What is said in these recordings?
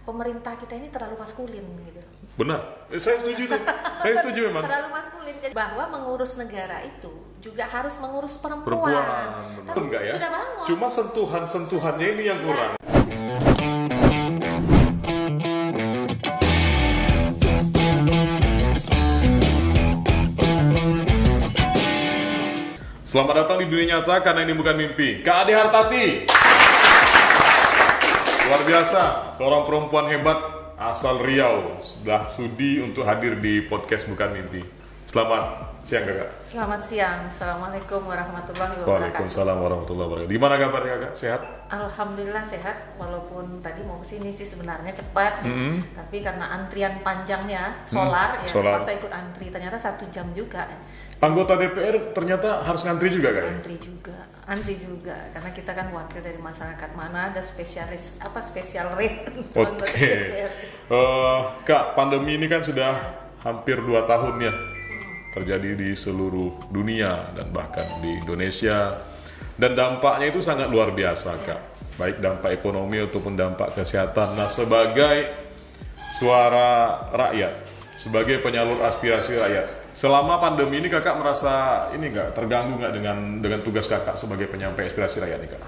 pemerintah kita ini terlalu maskulin gitu. Benar, saya setuju tuh. Saya setuju memang. Terlalu maskulin. Jadi bahwa mengurus negara itu juga harus mengurus perempuan. Perempuan, Tapi enggak ya? sudah bangun. Cuma sentuhannya ini yang kurang. Selamat datang di dunia nyata karena ini bukan mimpi. Kak Ade Hartati. Luar biasa, seorang perempuan hebat asal Riau sudah sudi untuk hadir di podcast Bukan Mimpi. Selamat siang Kakak. Selamat siang. Assalamualaikum warahmatullahi wabarakatuh. Waalaikumsalam warahmatullahi wabarakatuh. Di mana kabarnya Kakak? Sehat? Alhamdulillah sehat. Walaupun tadi mau kesini sih sebenarnya cepat, tapi karena antrian panjangnya solar, solar. saya ikut antri. Ternyata 1 jam juga. Anggota DPR ternyata harus ngantri juga Kak? Antri juga, karena kita kan wakil dari masyarakat. Mana ada special rate untuk anggota Oke. DPR. Kak, pandemi ini kan sudah hampir 2 tahun ya terjadi di seluruh dunia dan bahkan di Indonesia, dan dampaknya itu sangat luar biasa Kak, baik dampak ekonomi ataupun dampak kesehatan. Nah, sebagai suara rakyat, sebagai penyalur aspirasi rakyat, selama pandemi ini Kakak merasa ini nggak terganggu nggak dengan tugas Kakak sebagai penyampai aspirasi rakyat nih Kak?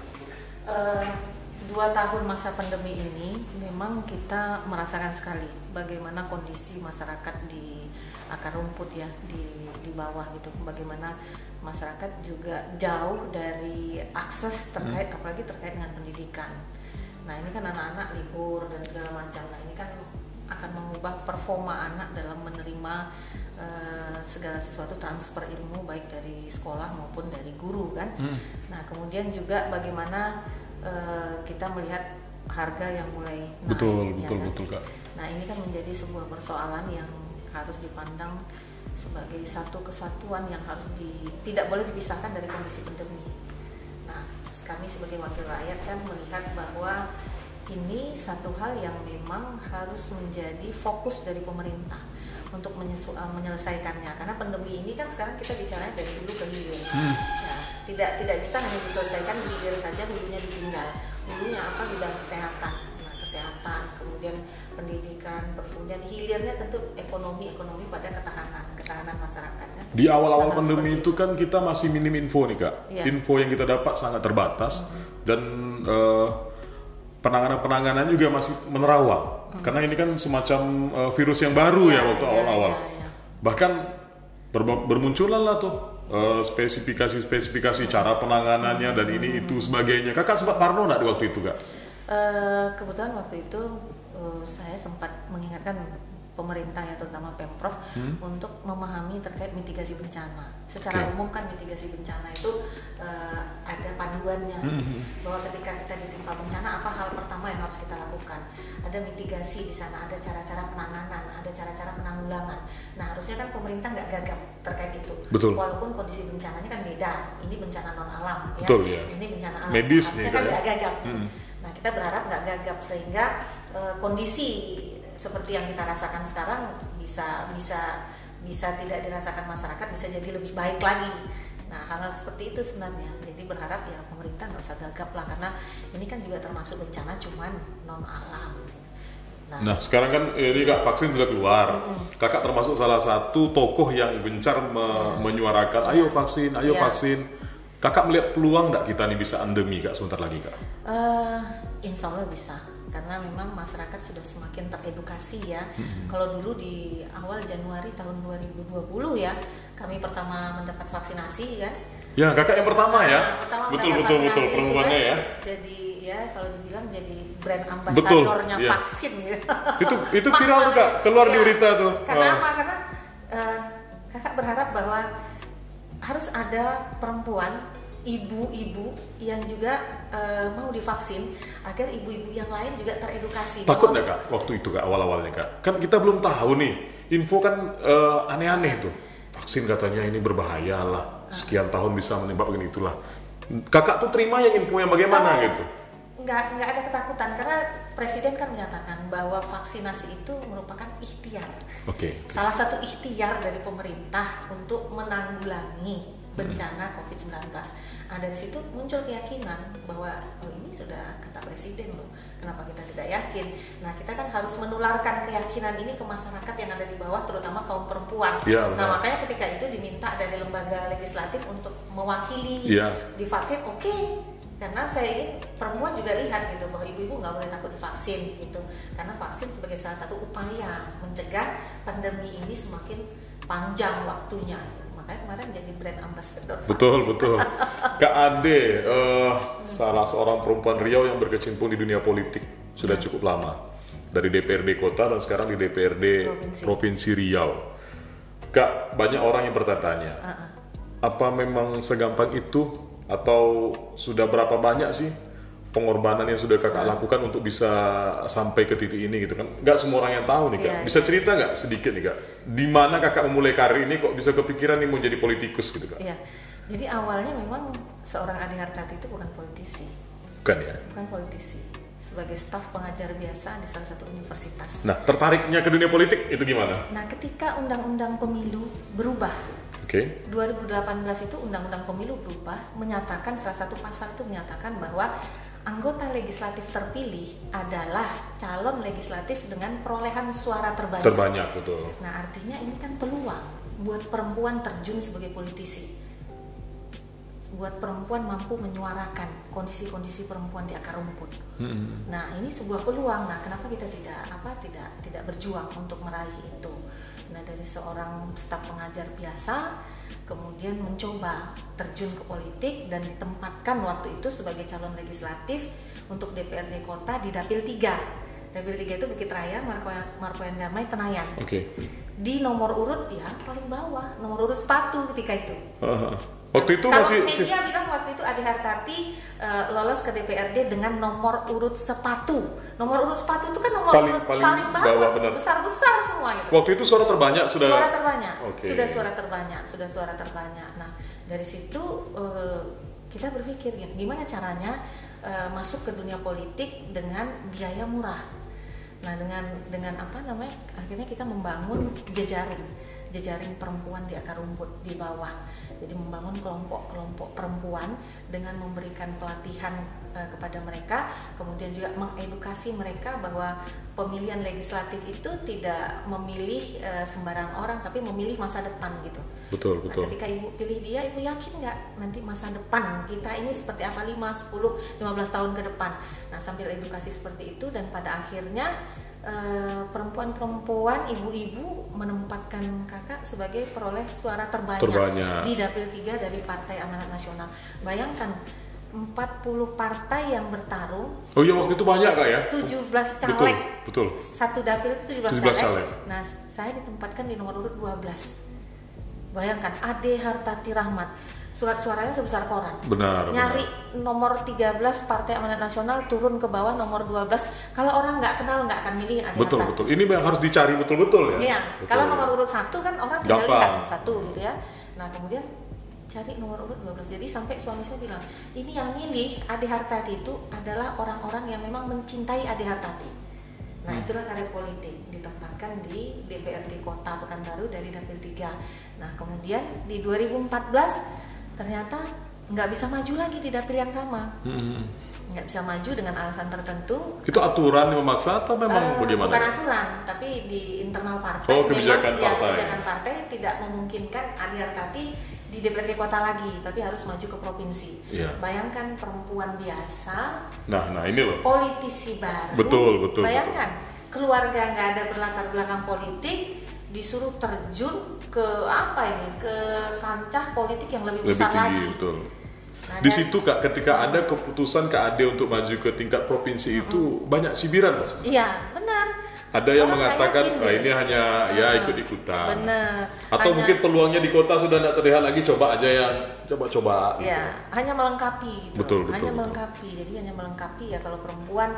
2 tahun masa pandemi ini memang kita merasakan sekali bagaimana kondisi masyarakat di akar rumput ya, di bawah gitu, bagaimana masyarakat juga jauh dari akses apalagi terkait dengan pendidikan. Nah, ini kan anak-anak libur dan segala macam. Nah, ini kan akan mengubah performa anak dalam menerima segala sesuatu, transfer ilmu baik dari sekolah maupun dari guru kan. Nah, kemudian juga bagaimana kita melihat harga yang mulai naik. Betul Kak. Nah, ini kan menjadi sebuah persoalan yang harus dipandang sebagai satu kesatuan yang harus tidak boleh dipisahkan dari kondisi pandemi. Nah, kami sebagai wakil rakyat kan melihat bahwa ini satu hal yang memang harus menjadi fokus dari pemerintah untuk menyelesaikannya, karena pandemi ini kan sekarang kita bicaranya dari hulu ke hilir. Ya, tidak bisa hanya diselesaikan di hilir saja, hulunya ditinggal. Hulunya apa? Bidang kesehatan. Nah, kesehatan, kemudian pendidikan, kemudian hilirnya tentu ekonomi pada ketahanan masyarakatnya. Di awal-awal pandemi itu kan kita masih minim info nih Kak. Ya. Info yang kita dapat sangat terbatas dan penanganan juga masih menerawang. Karena ini kan semacam virus yang baru ya waktu awal-awal. Bahkan bermunculan lah tuh spesifikasi cara penanganannya dan ini itu sebagainya. Kakak sempat parno nggak di waktu itu Kak? Kebetulan waktu itu saya sempat mengingatkan pemerintah ya, terutama Pemprov untuk memahami terkait mitigasi bencana. Secara umum kan mitigasi bencana itu ada panduannya, bahwa ketika kita ditimpa bencana apa hal pertama yang harus kita lakukan. Ada mitigasi di sana, ada cara-cara penanganan, ada cara-cara penanggulangan. Nah, harusnya kan pemerintah nggak gagap terkait itu. Betul. Walaupun kondisi bencananya kan beda. Ini bencana non alam ya. Betul, ya. Ini bencana alam. Medis harusnya nih, kan ya. nggak gagap. Nah, kita berharap nggak gagap sehingga kondisi seperti yang kita rasakan sekarang bisa tidak dirasakan masyarakat, bisa jadi lebih baik lagi. Nah, hal-hal seperti itu sebenarnya. Jadi berharap ya pemerintah nggak usah gagap lah, karena ini kan juga termasuk bencana cuman non alam. Nah, sekarang kan ini Kak, vaksin sudah keluar. Kakak termasuk salah satu tokoh yang gencar menyuarakan ayo vaksin. Kakak melihat peluang nggak kita nih bisa endemi Kak sebentar lagi Kak? Insya Allah bisa, karena memang masyarakat sudah semakin teredukasi ya. Kalau dulu di awal Januari tahun 2020 ya, kami pertama mendapat vaksinasi kan. Ya, Kakak yang pertama ya. Betul perempuannya ya. Jadi ya kalau dibilang jadi brand ambasadornya vaksin gitu. Itu viral tuh Kak, keluar di berita tuh. Karena Kakak berharap bahwa harus ada perempuan, ibu-ibu yang juga mau divaksin agar ibu-ibu yang lain juga teredukasi. Takut nggak Kak waktu itu Kak, awal-awalnya Kak? Kan kita belum tahu nih, info kan aneh-aneh tuh. Vaksin katanya ini berbahaya lah, sekian tahun bisa menyebabkan itulah. Kakak tuh terima yang info yang bagaimana gitu? Nggak ada ketakutan, karena Presiden kan menyatakan bahwa vaksinasi itu merupakan ikhtiar. Oke. Salah satu ikhtiar dari pemerintah untuk menanggulangi bencana COVID-19. Nah dari situ muncul keyakinan bahwa ini sudah kata presiden loh, kenapa kita tidak yakin? Nah kita kan harus menularkan keyakinan ini ke masyarakat yang ada di bawah, terutama kaum perempuan. Ya, nah makanya ketika itu diminta dari lembaga legislatif untuk mewakili divaksin, oke. Karena saya ingin perempuan juga lihat gitu bahwa ibu-ibu nggak boleh takut divaksin gitu, karena vaksin sebagai salah satu upaya mencegah pandemi ini semakin panjang waktunya gitu. Makanya kemarin jadi brand ambassador vaksin. Betul Kak Ade, salah seorang perempuan Riau yang berkecimpung di dunia politik sudah cukup lama, dari DPRD kota dan sekarang di DPRD Provinsi Riau. Kak, banyak orang yang bertanya, apa memang segampang itu? Atau sudah berapa banyak sih pengorbanan yang sudah kakak lakukan untuk bisa sampai ke titik ini gitu kan? Nggak semua orang yang tahu nih kak. Bisa cerita nggak sedikit nih kak? Di mana kakak memulai karir ini kok bisa kepikiran nih mau jadi politikus gitu kak? Iya. Jadi awalnya memang seorang Ade Hartati itu bukan politisi. Bukan ya? Bukan politisi. Sebagai staf pengajar biasa di salah satu universitas. Nah, tertariknya ke dunia politik itu gimana? Nah, ketika undang-undang pemilu berubah. 2018 itu undang-undang pemilu berubah, menyatakan salah satu pasal itu menyatakan bahwa anggota legislatif terpilih adalah calon legislatif dengan perolehan suara terbanyak. Terbanyak, betul. Nah, artinya ini kan peluang buat perempuan terjun sebagai politisi. Buat perempuan mampu menyuarakan kondisi-kondisi perempuan di akar rumput. Nah, ini sebuah peluang. Nah, kenapa kita tidak berjuang untuk meraih itu? Nah, dari seorang staf pengajar biasa kemudian mencoba terjun ke politik dan ditempatkan waktu itu sebagai calon legislatif untuk DPRD kota di Dapil 3. Dapil 3 itu Bukit Raya, Marpoen Damai, Tenayan. Di nomor urut ya paling bawah, nomor urut sepatu ketika itu. Waktu itu kalau masih media bilang waktu itu Ade Hartati lolos ke DPRD dengan nomor urut sepatu. Nomor urut sepatu itu kan nomor urut paling bawah, besar-besar semua gitu. Waktu itu suara terbanyak sudah. Suara terbanyak. Sudah suara terbanyak. Nah, dari situ kita berpikir gimana caranya masuk ke dunia politik dengan biaya murah. Nah, dengan apa namanya? Akhirnya kita membangun jejaring perempuan di akar rumput di bawah. Jadi membangun kelompok-kelompok perempuan dengan memberikan pelatihan kepada mereka, kemudian juga mengedukasi mereka bahwa pemilihan legislatif itu tidak memilih sembarang orang, tapi memilih masa depan gitu. Betul. Nah, ketika ibu pilih dia, ibu yakin nggak nanti masa depan kita ini seperti apa 5, 10, 15 tahun ke depan. Nah, sambil edukasi seperti itu dan pada akhirnya perempuan-perempuan, ibu-ibu menempatkan kakak sebagai peroleh suara terbanyak di Dapil 3 dari Partai Amanat Nasional. Bayangkan 40 partai yang bertarung. Oh iya, waktu itu banyak kak ya? 17 caleg. Betul. Satu dapil itu 17 caleg. Nah, saya ditempatkan di nomor urut 12. Bayangkan, Ade Hartati Rahmat. Surat suaranya sebesar koran. Benar. Nomor 13 Partai Amanat Nasional turun ke bawah nomor 12. Kalau orang nggak kenal nggak akan milih Ade Hartati. Betul. Ini yang harus dicari betul-betul ya. Iya. Kalau nomor urut 1 kan orang tinggal lihat 1 gitu ya. Nah, kemudian cari nomor urut 12. Jadi sampai suami saya bilang, ini yang milih Ade Hartati itu adalah orang-orang yang memang mencintai Ade Hartati. Nah, itulah karir politik, ditempatkan di DPRD Kota Pekanbaru dari Dapil 3. Nah, kemudian di 2014 ternyata nggak bisa maju lagi di dapil yang sama. Nggak bisa maju dengan alasan tertentu. Itu aturan yang memaksa atau memang bagaimana? Bukan aturan, tapi di internal partai. Kebijakan partai. Kebijakan partai tidak memungkinkan Ade Hartati di DPRD kota lagi, tapi harus maju ke provinsi. Bayangkan perempuan biasa. Nah ini loh. Politisi baru. Betul. Bayangkan keluarga nggak ada berlatar belakang politik, disuruh terjun ke ke kancah politik yang lebih besar tinggi, lagi. Betul. Nah, di situ kak, ketika ada keputusan Kak Ade untuk maju ke tingkat provinsi itu banyak cibiran mas. Iya, benar. Ada yang mengatakan ini hanya ikut-ikutan. Benar. Atau mungkin peluangnya di kota sudah tidak terlihat lagi, coba aja yang coba-coba. Iya, gitu. Hanya melengkapi. Gitu. Betul. Melengkapi. Jadi hanya melengkapi ya, kalau perempuan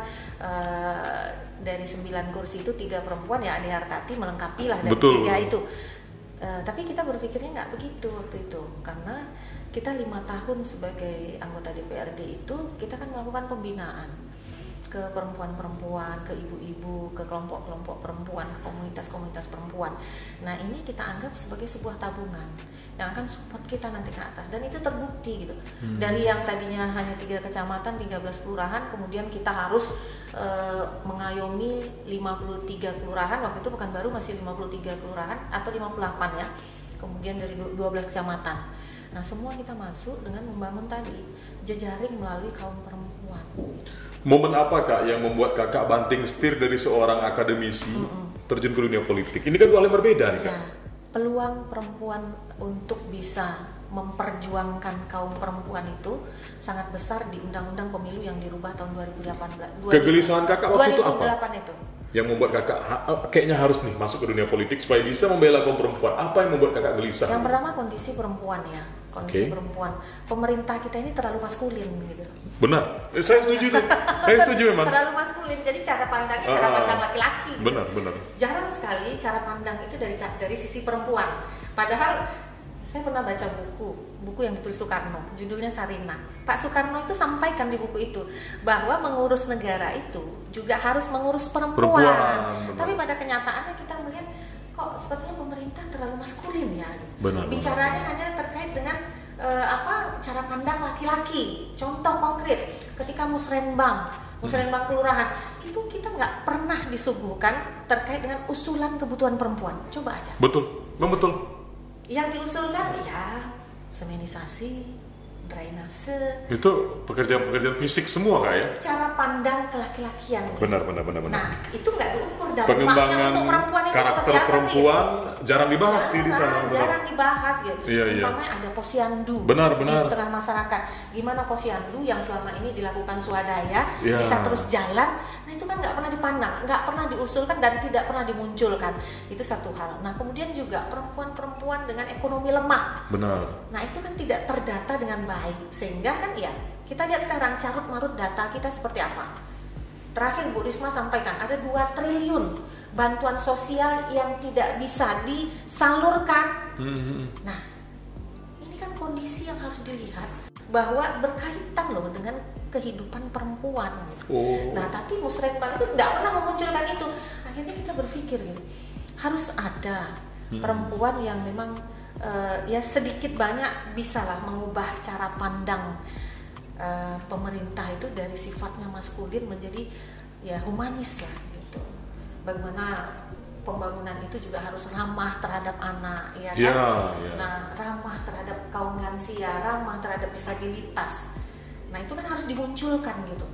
dari 9 kursi itu 3 perempuan ya Ade Hartati melengkapi lah dari 3 itu. Tapi kita berpikirnya nggak begitu waktu itu, karena kita 5 tahun sebagai anggota DPRD itu kita kan melakukan pembinaan ke perempuan-perempuan, ke ibu-ibu, ke kelompok-kelompok perempuan perempuan, komunitas-komunitas perempuan. Nah ini kita anggap sebagai sebuah tabungan yang akan support kita nanti ke atas, dan itu terbukti gitu. Dari yang tadinya hanya 3 kecamatan, 13 kelurahan, kemudian kita harus mengayomi 53 kelurahan, waktu itu Pekanbaru masih 53 kelurahan atau 58 ya, kemudian dari 12 kecamatan. Nah semua kita masuk dengan membangun tadi jejaring melalui kaum perempuan. Momen apa Kak yang membuat Kakak banting setir dari seorang akademisi terjun ke dunia politik? Ini kan dua hal yang berbeda nih Kak. Ya, peluang perempuan untuk bisa memperjuangkan kaum perempuan itu sangat besar di Undang-Undang Pemilu yang dirubah tahun 2018. Kegelisahan Kakak waktu itu apa? 2008 itu. Yang membuat Kakak kayaknya harus nih masuk ke dunia politik supaya bisa membela kaum perempuan. Apa yang membuat Kakak gelisah? Yang pertama kondisi perempuan ya. Kondisi perempuan. Pemerintah kita ini terlalu maskulin gitu. Benar. Saya setuju tuh. Saya setuju memang. Terlalu maskulin. Jadi cara pandangnya cara pandang laki-laki gitu. Benar. Jarang sekali cara pandang itu dari sisi perempuan. Padahal saya pernah baca buku yang ditulis Soekarno, judulnya Sarinah. Pak Soekarno itu sampaikan di buku itu bahwa mengurus negara itu juga harus mengurus perempuan. Tapi pada kenyataannya kita melihat kok sepertinya pemerintah terlalu maskulin ya. Bicaranya hanya terkait dengan cara pandang laki-laki. Contoh konkret, ketika musrenbang kelurahan itu kita nggak pernah disuguhkan terkait dengan usulan kebutuhan perempuan. Coba aja. Betul. Yang diusulkan ya seminisasi, drainase. Itu pekerjaan fisik semua Kak ya? Cara pandang kelaki-lakian. Benar. Nah, itu nggak diukur dampaknya pengembangan untuk perempuan itu karakter seperti apa perempuan sih? jarang dibahas sih di sana. Jarang dibahas gitu. Iya. Umpamanya ada posyandu Benar. di tengah masyarakat. Gimana posyandu yang selama ini dilakukan swadaya bisa terus jalan? Nah itu kan nggak pernah dipandang, nggak pernah diusulkan dan tidak pernah dimunculkan. Itu satu hal. Nah kemudian juga perempuan-perempuan dengan ekonomi lemah. Benar. Nah itu kan tidak terdata dengan baik, sehingga kan ya kita lihat sekarang carut marut data kita seperti apa. Terakhir Bu Risma sampaikan ada 2 triliun bantuan sosial yang tidak bisa disalurkan. Nah ini kan kondisi yang harus dilihat bahwa berkaitan loh dengan kehidupan perempuan gitu. Nah tapi musrenbang itu tidak pernah memunculkan itu. Akhirnya kita berpikir gitu, harus ada perempuan yang memang ya sedikit banyak bisalah mengubah cara pandang pemerintah itu dari sifatnya maskulin menjadi ya humanis ya gitu. Bagaimana pembangunan itu juga harus ramah terhadap anak ya kan. Nah ramah terhadap kaum lansia, ramah terhadap disabilitas. Nah itu kan harus dimunculkan gitu.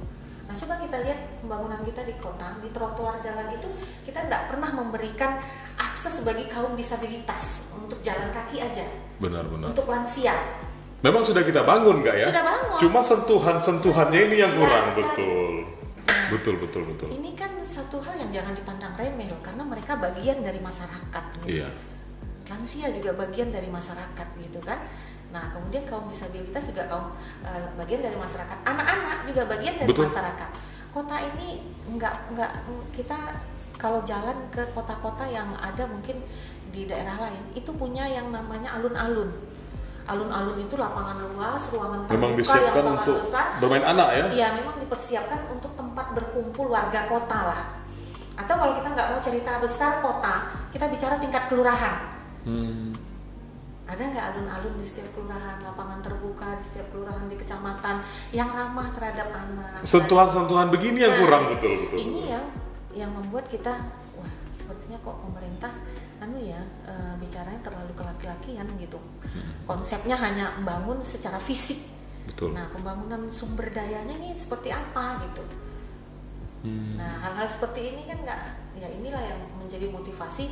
Nah coba kita lihat pembangunan kita di kota, di trotoar jalan itu kita tidak pernah memberikan akses bagi kaum disabilitas untuk jalan kaki aja. Benar. Untuk lansia. Memang sudah kita bangun nggak ya? Sudah bangun. Cuma sentuhannya ini yang kurang. Betul. Ini kan satu hal yang jangan dipandang remeh loh, karena mereka bagian dari masyarakat. Gitu. Iya. Lansia juga bagian dari masyarakat gitu kan. Nah kemudian kaum disabilitas juga bagian dari masyarakat, anak-anak juga bagian dari masyarakat. Kota ini enggak kita kalau jalan ke kota-kota yang ada mungkin di daerah lain itu punya yang namanya alun-alun. Alun-alun itu lapangan luas, ruangan terbuka yang sangat untuk besar. Bermain anak ya? Iya, memang dipersiapkan untuk tempat berkumpul warga kota lah. Atau kalau kita nggak mau cerita besar kota, kita bicara tingkat kelurahan. Ada nggak alun-alun di setiap kelurahan, lapangan terbuka di setiap kelurahan di kecamatan yang ramah terhadap anak? Sentuhan-sentuhan begini yang kurang betul. Ini yang membuat kita, wah sepertinya kok pemerintah bicaranya terlalu kelaki-lakian gitu. Konsepnya hanya membangun secara fisik. Betul. Nah pembangunan sumber dayanya ini seperti apa gitu. Nah hal-hal seperti ini kan nggak, ya inilah yang menjadi motivasi.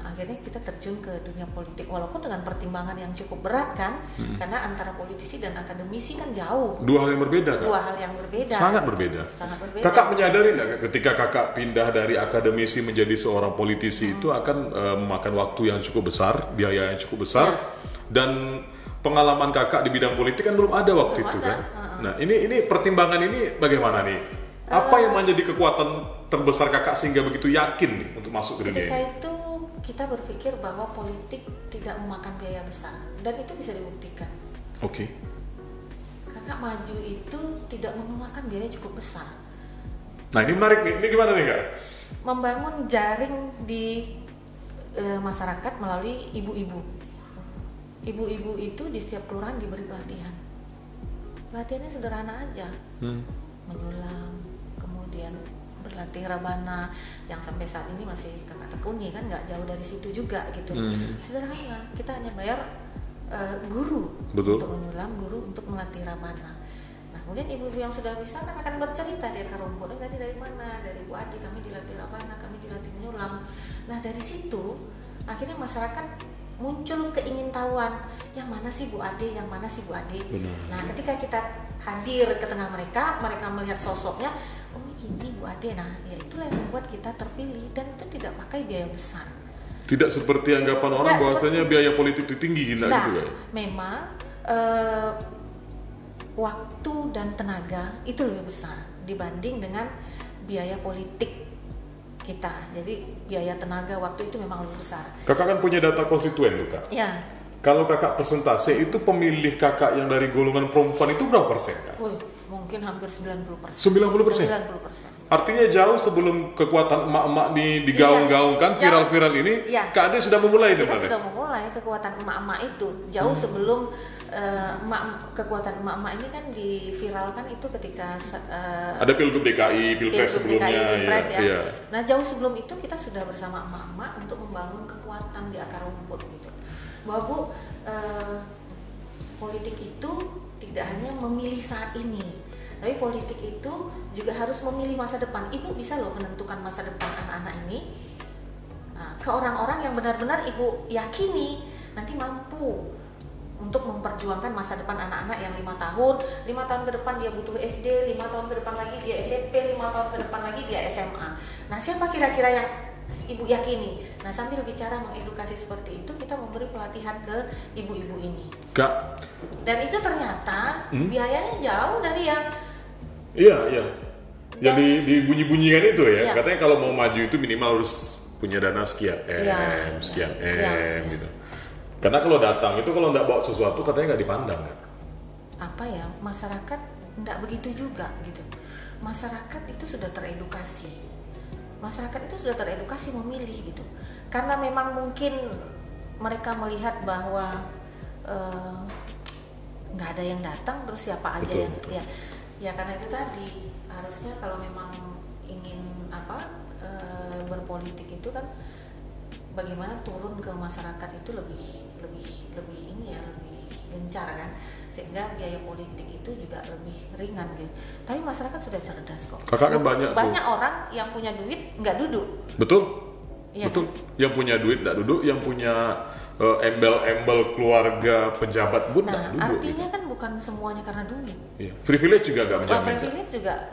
Akhirnya kita terjun ke dunia politik walaupun dengan pertimbangan yang cukup berat kan, karena antara politisi dan akademisi kan jauh. Dua hal yang berbeda kan? Dua hal yang berbeda. Sangat berbeda. Berbeda. Kakak menyadari nggak ketika kakak pindah dari akademisi menjadi seorang politisi itu akan memakan waktu yang cukup besar, biaya yang cukup besar, dan pengalaman kakak di bidang politik kan belum ada waktu itu kan? Nah ini pertimbangan ini bagaimana nih? Apa yang menjadi kekuatan terbesar kakak sehingga begitu yakin nih untuk masuk ke dunia ini? Ketika itu kita berpikir bahwa politik tidak memakan biaya besar dan itu bisa dibuktikan. Oke. Kakak maju itu tidak mengeluarkan biaya cukup besar. Nah ini menarik nih, ini gimana nih kak? membangun jaring di masyarakat melalui ibu-ibu. Ibu-ibu itu di setiap kelurahan diberi pelatihan. Pelatihannya sederhana aja, menyulam, kemudian berlatih rebana yang sampai saat ini masih kakak tekuni kan, nggak jauh dari situ juga gitu. Sederhana, kita hanya bayar guru untuk menyulam, guru untuk melatih rebana. Nah kemudian ibu-ibu yang sudah bisa kan akan bercerita dia ke rumput, tadi dari mana, dari Bu Adi kami dilatih rebana, kami dilatih menyulam. Nah dari situ akhirnya masyarakat muncul keingintahuan, yang mana sih Bu Ade, yang mana sih Bu Ade. Nah ketika kita hadir ke tengah mereka, mereka melihat sosoknya, oh ini Bu Ade, nah ya itulah yang membuat kita terpilih, dan itu tidak pakai biaya besar. Tidak seperti anggapan orang bahwasanya biaya politik itu tinggi gitu ya? Memang waktu dan tenaga itu lebih besar dibanding dengan biaya politik kita. Jadi biaya tenaga waktu itu memang lebih besar. Kakak kan punya data konstituen tuh Kak? Ya. Kalau kakak persentase itu pemilih kakak yang dari golongan perempuan itu berapa persen Kak? Mungkin hampir 90%. 90%? 90%. Artinya jauh sebelum kekuatan emak-emak digaung-gaungkan viral-viral ini, Kak Ade sudah memulai itu. Kita sudah memulai kekuatan emak-emak itu jauh sebelum kekuatan emak-emak ini kan diviralkan itu ketika ada Pilgub DKI, Pilpres sebelumnya. Pilpres, ya. Nah jauh sebelum itu kita sudah bersama emak-emak untuk membangun kekuatan di akar rumput gitu. Bahwa Bu, politik itu tidak hanya memilih saat ini, tapi politik itu juga harus memilih masa depan. Ibu bisa loh menentukan masa depan anak-anak ini ke orang-orang yang benar-benar Ibu yakini nanti mampu untuk memperjuangkan masa depan anak-anak yang 5 tahun ke depan dia butuh SD, 5 tahun ke depan lagi dia SMP, 5 tahun ke depan lagi dia SMA. Nah siapa kira-kira yang Ibu yakini? Nah sambil bicara mengedukasi seperti itu, kita memberi pelatihan ke ibu-ibu ini. Kak. Dan itu ternyata biayanya jauh dari yang yang dibunyi-bunyikan itu ya. Katanya kalau mau maju itu minimal harus punya dana sekian M gitu. Karena kalau datang itu kalau nggak bawa sesuatu katanya nggak dipandang kan? Masyarakat nggak begitu juga gitu. Masyarakat itu sudah teredukasi. Memilih gitu. Karena memang mungkin mereka melihat bahwa nggak ada yang datang, terus siapa aja yang ya karena itu tadi harusnya kalau memang ingin berpolitik itu kan bagaimana turun ke masyarakat itu lebih gencar kan, sehingga biaya politik itu juga lebih ringan gitu. Tapi masyarakat sudah cerdas kok. Kakak kan banyak orang yang punya duit nggak duduk. Betul. Yang punya duit nggak duduk, yang punya embel-embel keluarga pejabat pun nggak duduk. Artinya kan bukan semuanya karena duit. Privilege juga nggak menjamin. Privilege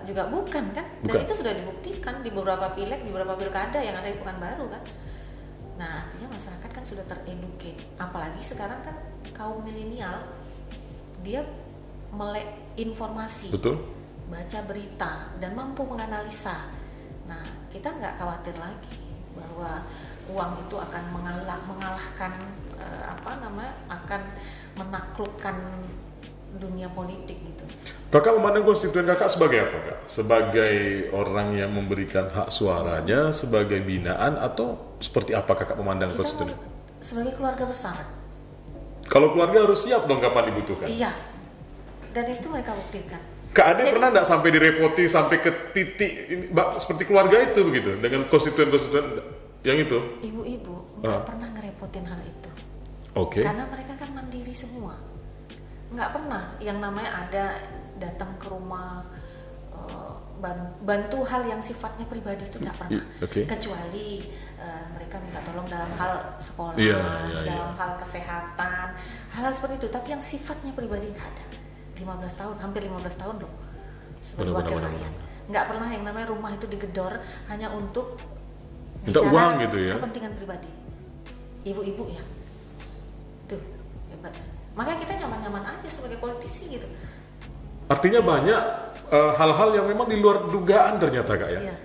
juga bukan kan? Dan itu sudah dibuktikan di beberapa pileg, di beberapa pilkada yang ada di Pekanbaru kan. Nah artinya masyarakat kan sudah tereducate. Apalagi sekarang kan kaum milenial dia melek informasi, baca berita dan mampu menganalisa. Nah kita nggak khawatir lagi bahwa uang itu akan mengalahkan akan menaklukkan dunia politik gitu. Kakak memandang konstituen kakak sebagai apa Kak? Sebagai orang yang memberikan hak suaranya, sebagai binaan, atau seperti apa kakak memandang konstituen? Sebagai keluarga besar. Kalau keluarga harus siap dong kapan dibutuhkan. Iya. Dan itu mereka buktikan. Kak Ade pernah nggak sampai direpoti sampai ke titik seperti keluarga itu begitu dengan konstituen yang itu? Ibu-ibu nggak pernah ngerepotin hal itu. Karena mereka kan mandiri semua. Nggak pernah yang namanya ada datang ke rumah bantu hal yang sifatnya pribadi itu nggak pernah. Kecuali mereka minta tolong dalam hal sekolah, dalam hal kesehatan, hal seperti itu. Tapi yang sifatnya pribadi nggak ada. 15 tahun, hampir 15 tahun loh sebagai wakil rakyat. Nggak pernah yang namanya rumah itu digedor hanya untuk minta uang gitu ya. Kepentingan pribadi. Ibu-ibu ya. Tuh, hebat. Makanya kita nyaman-nyaman aja sebagai politisi gitu. Artinya banyak hal-hal yang memang di luar dugaan ternyata Kak ya. Iya.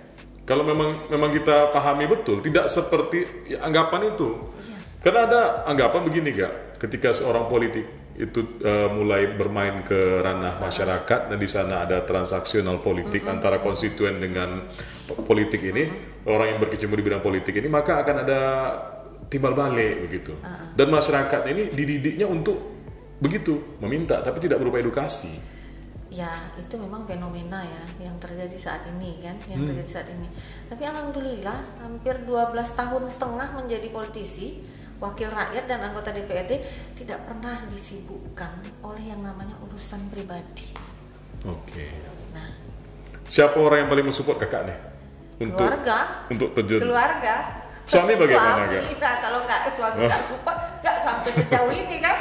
Kalau memang kita pahami betul, tidak seperti anggapan itu. Iya. Karena ada anggapan begini Kak, ketika seorang politik itu mulai bermain ke ranah masyarakat, dan di sana ada transaksional politik antara konstituen dengan politik ini, orang yang berkecimpung di bidang politik ini, maka akan ada timbal balik begitu. Dan masyarakat ini dididiknya untuk begitu, meminta tapi tidak berupa edukasi. Ya, itu memang fenomena ya yang terjadi saat ini kan, yang terjadi saat ini. Tapi alhamdulillah hampir 12 tahun setengah menjadi politisi, wakil rakyat dan anggota DPRD, tidak pernah disibukkan oleh yang namanya urusan pribadi. Oke. Nah, siapa orang yang paling mensupport kakak nih? Keluarga. Untuk terjun. Keluarga. Suami bagaimana kak? Nah, kalau nggak suami nggak support, nggak sampai sejauh ini kan.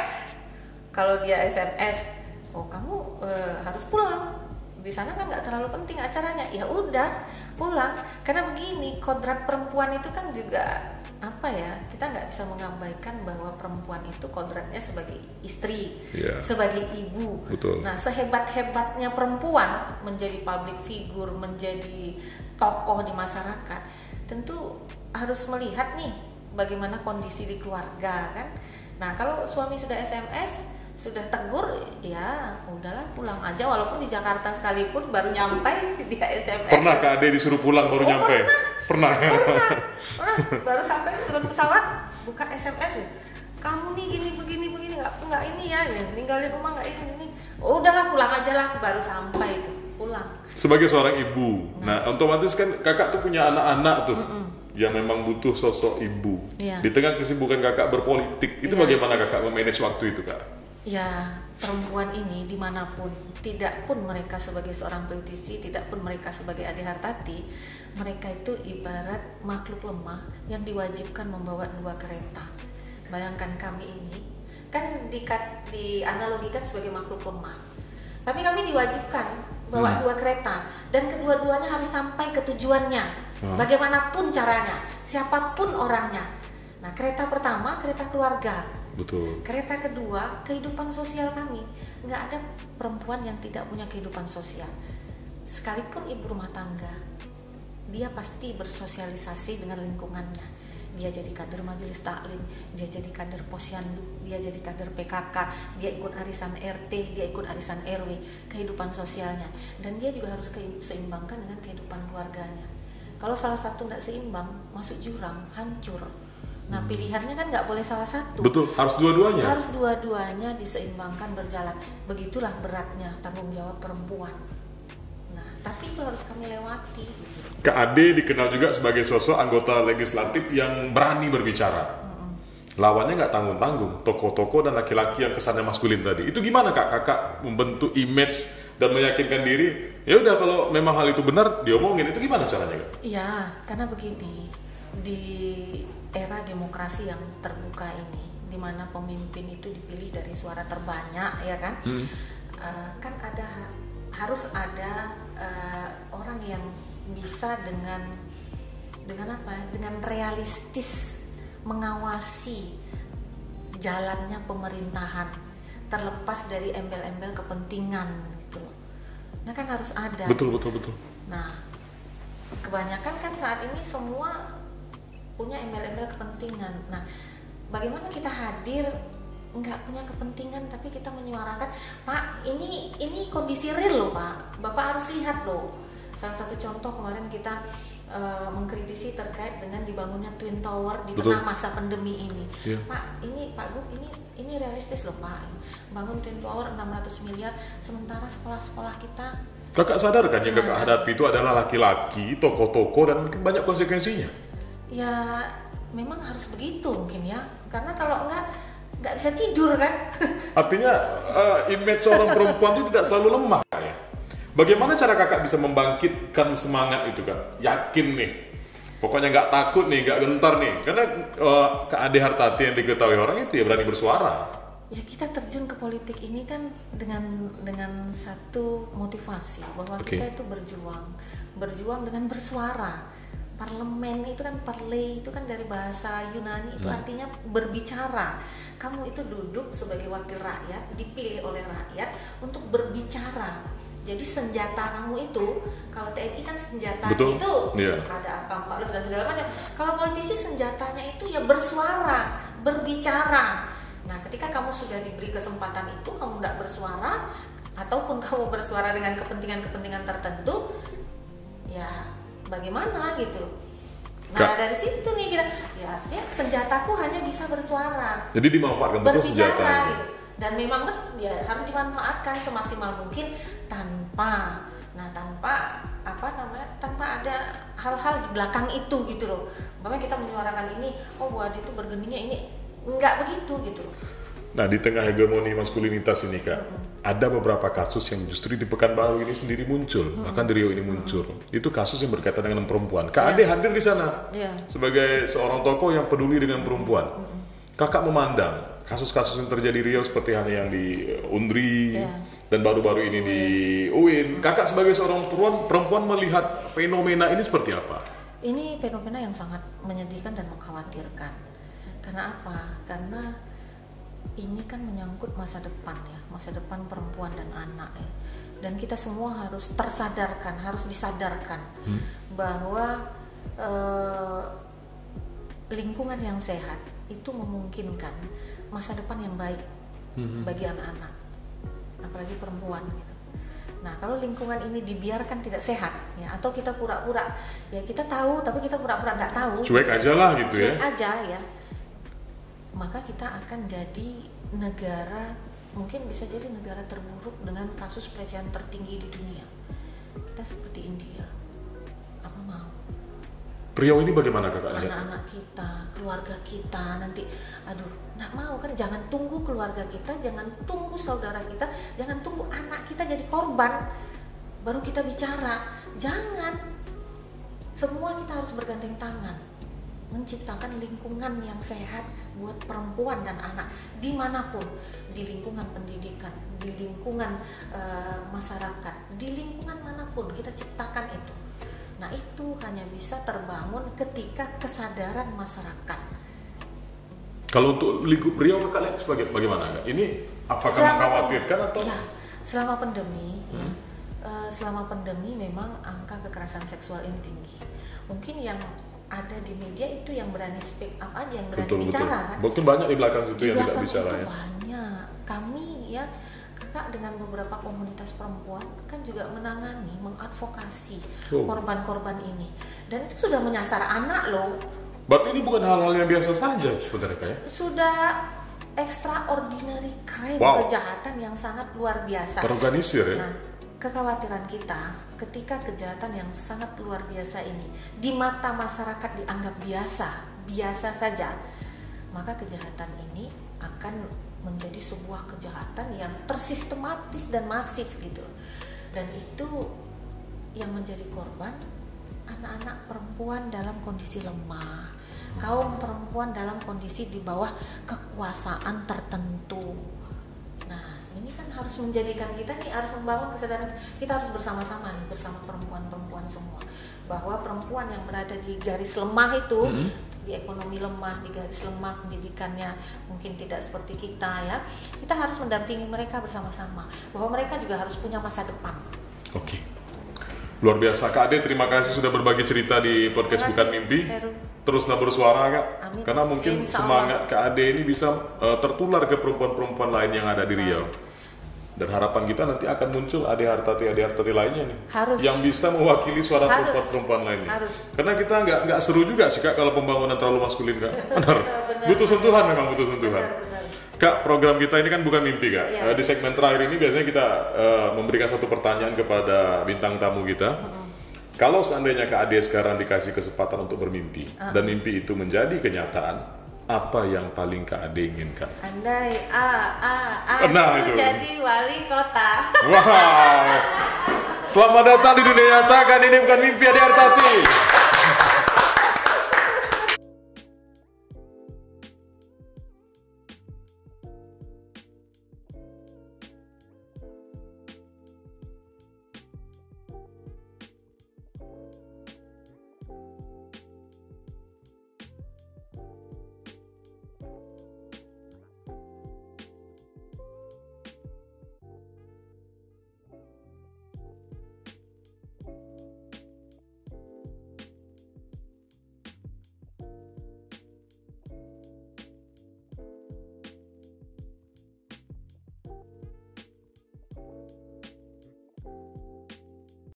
Kalau dia SMS, oh kamu harus pulang. Di sana kan nggak terlalu penting acaranya. Ya udah pulang. Karena begini, kodrat perempuan itu kan juga apa ya, kita nggak bisa mengabaikan bahwa perempuan itu kodratnya sebagai istri, sebagai ibu. Betul. Nah, sehebat-hebatnya perempuan menjadi public figure, menjadi tokoh di masyarakat, tentu harus melihat nih bagaimana kondisi di keluarga kan. Nah, kalau suami sudah SMS, sudah tegur, ya udahlah pulang aja, walaupun di Jakarta sekalipun baru nyampe dia SMS. Pernah Kak Ade disuruh pulang baru nyampe? Pernah. Baru sampai turun pesawat buka SMS, kamu nih gini begini nggak ini ya, ninggalin rumah nggak ini. Oh udahlah pulang aja lah, baru sampai itu pulang. Sebagai seorang ibu, nah otomatis kan kakak tuh punya anak-anak tuh yang memang butuh sosok ibu. Di tengah kesibukan kakak berpolitik, itu bagaimana kakak memanage waktu itu kak? Ya, perempuan ini dimanapun, tidak pun mereka sebagai seorang politisi, tidak pun mereka sebagai Ade Hartati, mereka itu ibarat makhluk lemah yang diwajibkan membawa 2 kereta. Bayangkan kami ini, kan dianalogikan sebagai makhluk lemah, tapi kami diwajibkan bawa 2 kereta, dan kedua-duanya harus sampai ke tujuannya, bagaimanapun caranya, siapapun orangnya. Nah, kereta pertama, kereta keluarga. Betul. Kereta kedua, kehidupan sosial kami. Nggak ada perempuan yang tidak punya kehidupan sosial. Sekalipun ibu rumah tangga, dia pasti bersosialisasi dengan lingkungannya. Dia jadi kader majelis taklim, dia jadi kader posyandu, dia jadi kader PKK, dia ikut arisan RT, dia ikut arisan RW, kehidupan sosialnya. Dan dia juga harus seimbangkan dengan kehidupan keluarganya. Kalau salah satu nggak seimbang, masuk jurang, hancur. Nah, pilihannya kan nggak boleh salah satu. Betul, harus dua-duanya. Harus dua-duanya diseimbangkan berjalan. Begitulah beratnya tanggung jawab perempuan. Nah, tapi itu harus kami lewati. Gitu. Kak Ade dikenal juga sebagai sosok anggota legislatif yang berani berbicara. Lawannya nggak tanggung-tanggung, tokoh-tokoh dan laki-laki yang kesannya maskulin tadi. Itu gimana kakak membentuk image dan meyakinkan diri? Ya udah kalau memang hal itu benar diomongin, itu gimana caranya kak? Iya, karena begini, di era demokrasi yang terbuka ini, di mana pemimpin itu dipilih dari suara terbanyak, ya kan? Kan harus ada orang yang bisa dengan apa? Dengan realistis mengawasi jalannya pemerintahan, terlepas dari embel-embel kepentingan gitu. Nah kan harus ada. Betul. Nah, kebanyakan kan saat ini semua punya embel-embel kepentingan. Nah, bagaimana kita hadir nggak punya kepentingan tapi kita menyuarakan, Pak, ini kondisi real loh Pak, Bapak harus lihat loh. Salah satu contoh kemarin kita mengkritisi terkait dengan dibangunnya Twin Tower di tengah masa pandemi ini. Pak, ini Pak Gub, ini realistis loh Pak, bangun Twin Tower 600 miliar, sementara sekolah-sekolah kita. Kakak sadar kan yang kakak hadapi itu adalah laki-laki, tokoh-tokoh, dan banyak konsekuensinya. Ya memang harus begitu mungkin ya, karena kalau nggak bisa tidur kan. Artinya image seorang perempuan itu tidak selalu lemah ya. Bagaimana cara kakak bisa membangkitkan semangat itu kak? Yakin nih, pokoknya nggak takut nih, nggak gentar nih, karena Kak Ade Hartati yang diketahui orang itu ya berani bersuara. Ya kita terjun ke politik ini kan dengan satu motivasi bahwa kita itu berjuang dengan bersuara. Parlemen itu kan parley, itu kan dari bahasa Yunani, itu artinya berbicara. Kamu itu duduk sebagai wakil rakyat, dipilih oleh rakyat untuk berbicara. Jadi senjata kamu itu, kalau TNI kan senjatanya itu ada AK-47 dan segala macam. Kalau politisi senjatanya itu ya bersuara, berbicara. Nah, ketika kamu sudah diberi kesempatan itu, kamu tidak bersuara, ataupun kamu bersuara dengan kepentingan-kepentingan tertentu, ya bagaimana gitu. Nah, dari situ nih kita, ya senjataku hanya bisa bersuara. Jadi dimanfaatkan betul senjata. Gitu. Dan memang ya harus dimanfaatkan semaksimal mungkin tanpa ada hal-hal di belakang itu gitu loh. Makanya kita menyuarakan ini, Bu Ade itu bergeningnya ini enggak begitu gitu. Nah, di tengah hegemoni maskulinitas ini Kak, ada beberapa kasus yang justru di Pekanbaru ini sendiri muncul, bahkan di Riau ini muncul. Itu kasus yang berkaitan dengan perempuan. Kak Ade hadir di sana sebagai seorang tokoh yang peduli dengan perempuan. Kakak memandang kasus-kasus yang terjadi di Riau seperti halnya yang di Undri dan baru-baru ini di UIN. Kakak sebagai seorang perempuan melihat fenomena ini seperti apa? Ini fenomena yang sangat menyedihkan dan mengkhawatirkan. Karena apa? Karena ini kan menyangkut masa depan ya, masa depan perempuan dan anak ya. Dan kita semua harus tersadarkan, harus disadarkan bahwa lingkungan yang sehat itu memungkinkan masa depan yang baik bagi anak-anak, apalagi perempuan gitu. Nah, kalau lingkungan ini dibiarkan tidak sehat ya, atau kita pura-pura ya kita tahu tapi kita pura-pura nggak tahu, cuek aja lah gitu ya, cuek aja ya, maka kita akan jadi negara, mungkin bisa jadi negara terburuk dengan kasus pelecehan tertinggi di dunia. Kita seperti India, apa mau? Riau ini bagaimana Kakak lihat? Anak-anak kita, keluarga kita nanti, aduh, nggak mau kan? Jangan tunggu keluarga kita, jangan tunggu saudara kita, jangan tunggu anak kita jadi korban baru kita bicara. Jangan. Semua kita harus bergandeng tangan menciptakan lingkungan yang sehat buat perempuan dan anak dimanapun, di lingkungan pendidikan, di lingkungan masyarakat, di lingkungan manapun kita ciptakan itu. Nah, itu hanya bisa terbangun ketika kesadaran masyarakat. Kalau untuk lingkup Riau Kakak lihat sebagai bagaimana? Ini apakah mengkhawatirkan atau? Ya, selama pandemi, selama pandemi memang angka kekerasan seksual ini tinggi. Mungkin yang ada di media itu yang berani speak up aja, yang berani bicara kan. Mungkin banyak di belakang situ yang tidak bicara ya. Banyak. Kami ya, Kakak dengan beberapa komunitas perempuan kan juga menangani, mengadvokasi korban-korban ini. Dan itu sudah menyasar anak loh. Berarti ini bukan hal-hal yang biasa saja sebenarnya Kak ya? Sudah extraordinary crime, kejahatan yang sangat luar biasa. Terorganisir ya? Nah, kekhawatiran kita ketika kejahatan yang sangat luar biasa ini di mata masyarakat dianggap biasa saja, maka kejahatan ini akan menjadi sebuah kejahatan yang tersistematis dan masif gitu. Dan itu yang menjadi korban anak-anak perempuan dalam kondisi lemah, kaum perempuan dalam kondisi di bawah kekuasaan tertentu. Nah, ini kan harus menjadikan kita nih, harus membangun kesadaran kita harus bersama-sama nih, bersama perempuan-perempuan semua, bahwa perempuan yang berada di garis lemah itu, di ekonomi lemah, di garis lemah, pendidikannya mungkin tidak seperti kita ya, kita harus mendampingi mereka bersama-sama, bahwa mereka juga harus punya masa depan. Oke, luar biasa Kak Ade, terima kasih sudah berbagi cerita di podcast Bukan Mimpi. Teruslah bersuara Kak. Amin. Karena mungkin semangat Kak Ade ini bisa tertular ke perempuan-perempuan lain yang ada di Riau. Dan harapan kita nanti akan muncul ade hartati lainnya nih, yang bisa mewakili suara perempuan-perempuan lainnya. Karena kita nggak seru juga sih Kak kalau pembangunan terlalu maskulin Kak. Benar. Butuh sentuhan, memang butuh sentuhan. Benar. Kak, program kita ini kan Bukan Mimpi Kak. Ya. Di segmen terakhir ini biasanya kita memberikan satu pertanyaan kepada bintang tamu kita. Kalau seandainya Kak Ade sekarang dikasih kesempatan untuk bermimpi dan mimpi itu menjadi kenyataan, apa yang paling Kak Ade inginkan? Andai aku jadi wali kota. Wow. Selamat datang di dunia nyata, kan ini Bukan Mimpi Ade Hartati.